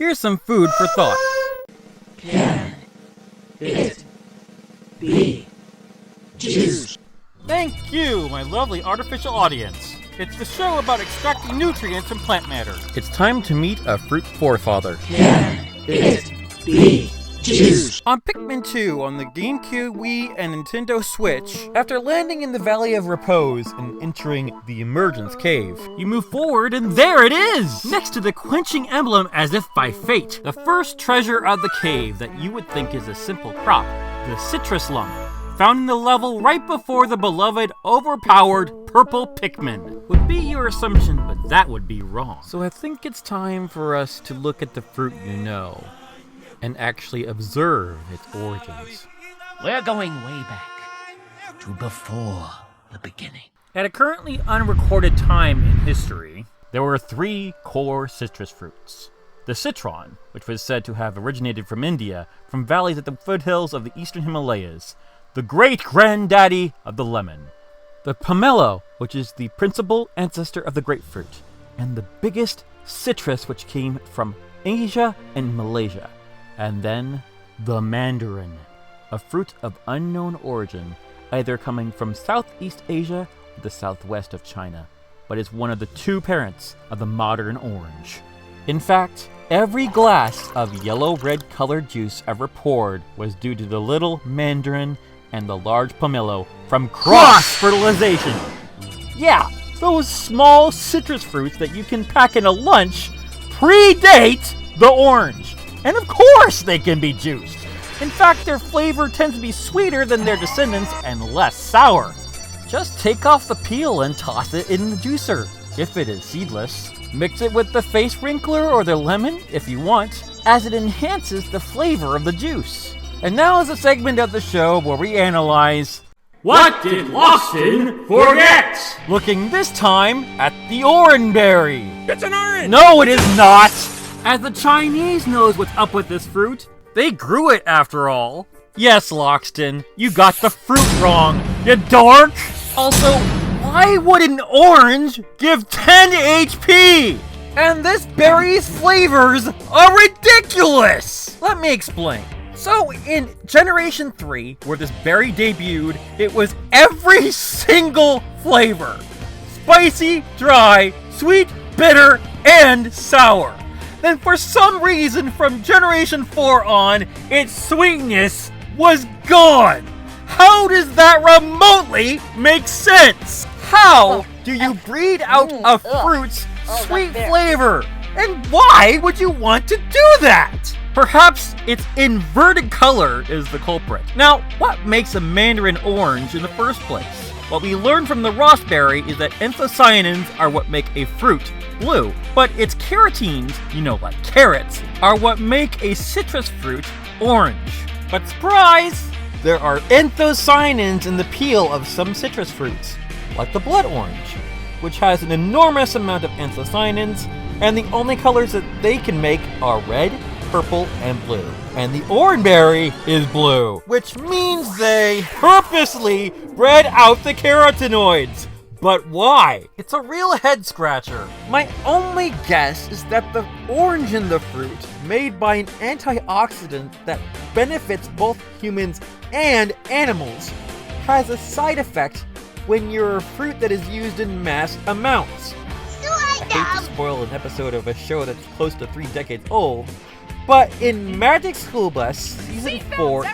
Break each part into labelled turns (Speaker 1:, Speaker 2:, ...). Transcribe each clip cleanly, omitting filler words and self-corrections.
Speaker 1: Here's some food for thought.
Speaker 2: Can it be juice?
Speaker 1: Thank you, my lovely artificial audience. It's the show about extracting nutrients from plant matter. It's time to meet a fruit forefather.
Speaker 2: Can it be juice?
Speaker 1: On Pikmin 2 on the GameCube, Wii, and Nintendo Switch, after landing in the Valley of Repose and entering the Emergence Cave, you move forward and there it is! Next to the quenching emblem as if by fate, the first treasure of the cave that you would think is a simple crop, the citrus lump, found in the level right before the beloved, overpowered purple Pikmin. Would be your assumption, but that would be wrong. So I think it's time for us to look at the fruit you know, and actually observe its origins.
Speaker 3: We're going way back to before the beginning.
Speaker 1: At a currently unrecorded time in history, there were 3 core citrus fruits. The citron, which was said to have originated from India, from valleys at the foothills of the eastern Himalayas, the great-granddaddy of the lemon. The pomelo, which is the principal ancestor of the grapefruit, and the biggest citrus which came from Asia and Malaysia. And then, the Mandarin, a fruit of unknown origin, either coming from Southeast Asia or the southwest of China, but is one of the 2 parents of the modern orange. In fact, every glass of yellow-red colored juice ever poured was due to the little Mandarin and the large pomelo from cross-fertilization. Yeah, those small citrus fruits that you can pack in a lunch predate the orange. And of course they can be juiced. In fact, their flavor tends to be sweeter than their descendants and less sour. Just take off the peel and toss it in the juicer, if it is seedless. Mix it with the face wrinkler or the lemon, if you want, as it enhances the flavor of the juice. And now is a segment of the show where we analyze
Speaker 4: What did Lawson forget?
Speaker 1: Looking this time at the Orangeberry.
Speaker 4: It's an orange!
Speaker 1: No, it is not! As the Chinese knows what's up with this fruit, they grew it after all. Yes, Loxton, you got the fruit wrong, you dork! Also, why would an orange give 10 HP? And this berry's flavors are ridiculous! Let me explain. So, in Generation 3, where this berry debuted, it was every single flavor. Spicy, dry, sweet, bitter, and sour. Then for some reason from Generation 4 on, its sweetness was gone. How does that remotely make sense? How do you breed out a fruit's sweet flavor? And why would you want to do that? Perhaps its inverted color is the culprit. Now, what makes a Mandarin orange in the first place? What we learned from the Orangeberry is that anthocyanins are what make a fruit blue, but its carotenes, like carrots, are what make a citrus fruit orange. But surprise! There are anthocyanins in the peel of some citrus fruits, like the blood orange, which has an enormous amount of anthocyanins, and the only colors that they can make are red, purple, and blue. And the Orangeberry is blue, which means they purposely bred out the carotenoids. But why? It's a real head scratcher. My only guess is that the orange in the fruit, made by an antioxidant that benefits both humans and animals, has a side effect when you're a fruit that is used in mass amounts. I hate to spoil an episode of a show that's close to 3 decades old, but in Magic School Bus Season 4,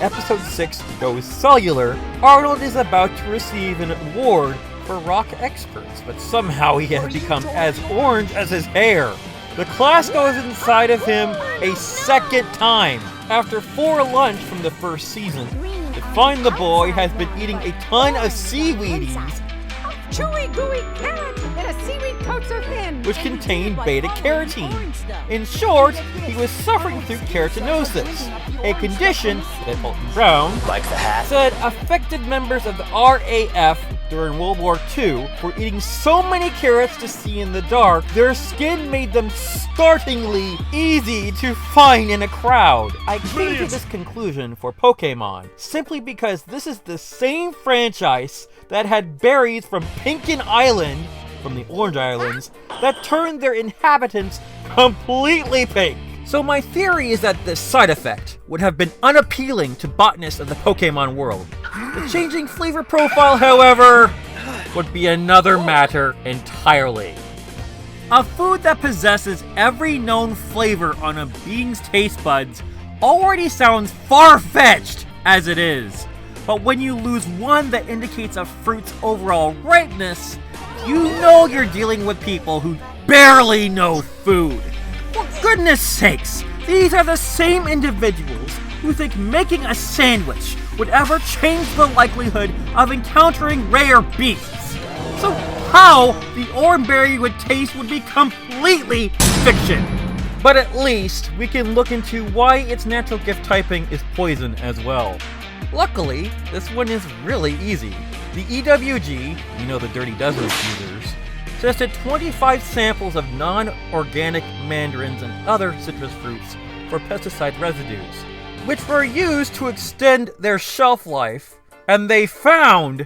Speaker 1: Episode 6 Goes Cellular, Arnold is about to receive an award for rock experts, but somehow he has become as orange as his hair. The class goes inside of him a second time. After 4 lunch from the first season, they find the boy has been eating a ton of seaweedies,
Speaker 5: chewy, gooey carrot in a seaweed coat so thin,
Speaker 1: which contain beta-carotene. In short, he was suffering through keratinosis, a condition that Fulton Brown said affected members of the RAF during World War II for eating so many carrots to see in the dark, their skin made them startlingly easy to find in a crowd. I came to this conclusion for Pokemon simply because this is the same franchise that had berries from Pinkin Island from the Orange Islands that turned their inhabitants completely pink. So my theory is that this side effect would have been unappealing to botanists of the Pokemon world. The changing flavor profile, however, would be another matter entirely. A food that possesses every known flavor on a being's taste buds already sounds far-fetched as it is. But when you lose one that indicates a fruit's overall ripeness, you know you're dealing with people who barely know food. For goodness sakes, these are the same individuals who think making a sandwich would ever change the likelihood of encountering rare beasts. So how the Oran Berry would taste would be completely fiction. But at least we can look into why its natural gift typing is poison as well. Luckily, this one is really easy. The EWG, the Dirty Dozen users, tested 25 samples of non-organic mandarins and other citrus fruits for pesticide residues, which were used to extend their shelf life, and they found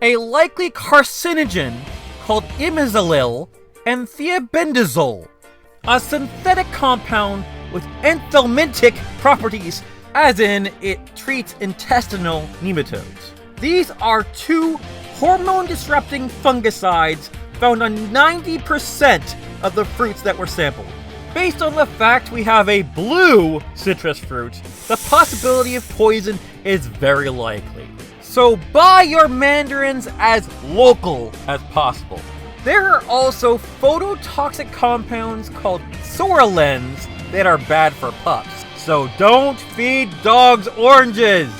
Speaker 1: a likely carcinogen called imizalil and thiabendazole, a synthetic compound with enthelmintic properties, as in it treats intestinal nematodes. These are two hormone-disrupting fungicides found on 90% of the fruits that were sampled. Based on the fact we have a blue citrus fruit, the possibility of poison is very likely. So buy your mandarins as local as possible. There are also phototoxic compounds called psoralens that are bad for pups. So don't feed dogs oranges!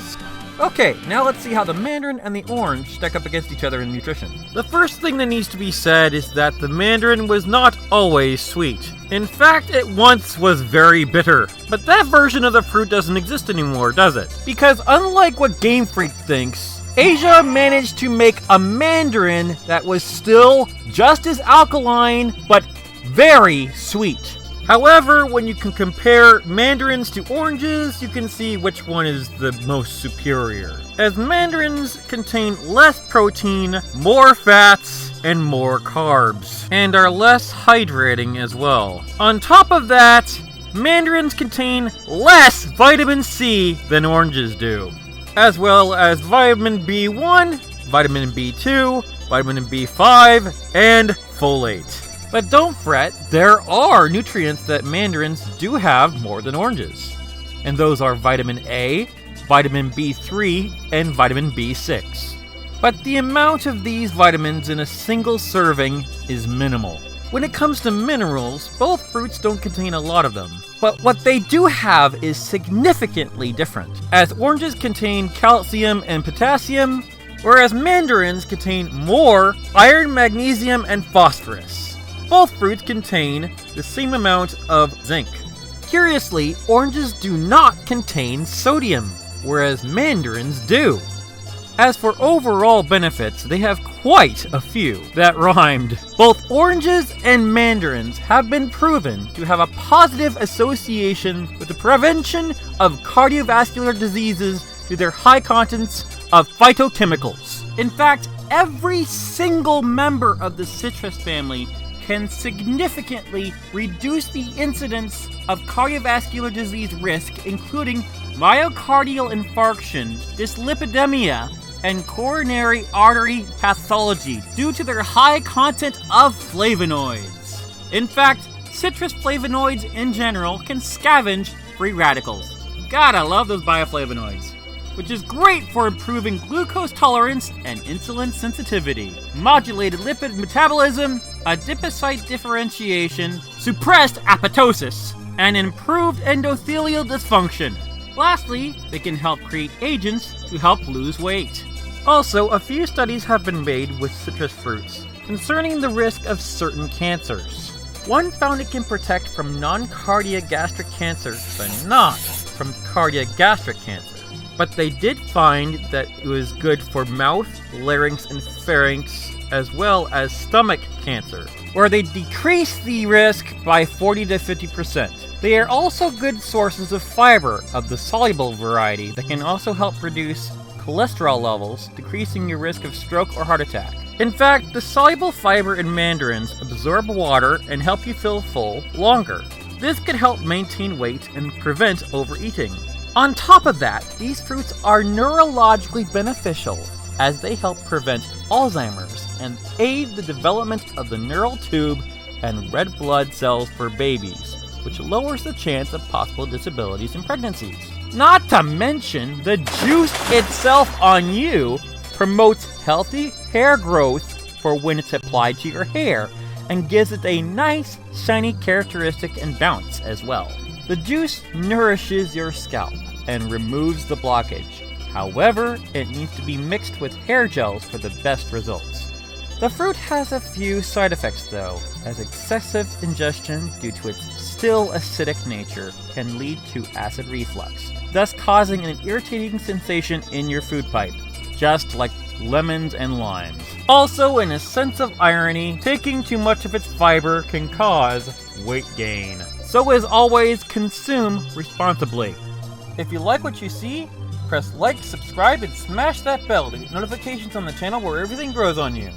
Speaker 1: Okay, now let's see how the mandarin and the orange stack up against each other in nutrition. The first thing that needs to be said is that the mandarin was not always sweet. In fact, it once was very bitter. But that version of the fruit doesn't exist anymore, does it? Because unlike what Game Freak thinks, Asia managed to make a mandarin that was still just as alkaline, but very sweet. However, when you can compare mandarins to oranges, you can see which one is the most superior, as mandarins contain less protein, more fats, and more carbs, and are less hydrating as well. On top of that, mandarins contain less vitamin C than oranges do, as well as vitamin B1, vitamin B2, vitamin B5, and folate. But don't fret, there are nutrients that mandarins do have more than oranges. And those are vitamin A, vitamin B3, and vitamin B6. But the amount of these vitamins in a single serving is minimal. When it comes to minerals, both fruits don't contain a lot of them. But what they do have is significantly different, as oranges contain calcium and potassium, whereas mandarins contain more iron, magnesium, and phosphorus. Both fruits contain the same amount of zinc. Curiously, oranges do not contain sodium, whereas mandarins do. As for overall benefits, they have quite a few that rhymed. Both oranges and mandarins have been proven to have a positive association with the prevention of cardiovascular diseases due to their high contents of phytochemicals. In fact, every single member of the citrus family can significantly reduce the incidence of cardiovascular disease risk, including myocardial infarction, dyslipidemia, and coronary artery pathology due to their high content of flavonoids. In fact, citrus flavonoids in general can scavenge free radicals. Gotta love those bioflavonoids, which is great for improving glucose tolerance and insulin sensitivity, modulated lipid metabolism, adipocyte differentiation, suppressed apoptosis, and improved endothelial dysfunction. Lastly, they can help create agents to help lose weight. Also, a few studies have been made with citrus fruits concerning the risk of certain cancers. One found it can protect from non-cardiac cancer, but not from cardiac cancer. But they did find that it was good for mouth, larynx, and pharynx, as well as stomach cancer, where they decrease the risk by 40 to 50%. They are also good sources of fiber of the soluble variety that can also help reduce cholesterol levels, decreasing your risk of stroke or heart attack. In fact, the soluble fiber in mandarins absorb water and help you feel full longer. This can help maintain weight and prevent overeating. On top of that, these fruits are neurologically beneficial as they help prevent Alzheimer's and aid the development of the neural tube and red blood cells for babies, which lowers the chance of possible disabilities in pregnancies. Not to mention, the juice itself on you promotes healthy hair growth for when it's applied to your hair and gives it a nice, shiny characteristic and bounce as well. The juice nourishes your scalp and removes the blockage. However, it needs to be mixed with hair gels for the best results. The fruit has a few side effects though, as excessive ingestion due to its still acidic nature can lead to acid reflux, thus causing an irritating sensation in your food pipe, just like lemons and limes. Also, in a sense of irony, taking too much of its fiber can cause weight gain. So as always, consume responsibly. If you like what you see, press like, subscribe, and smash that bell to get notifications on the channel where everything grows on you.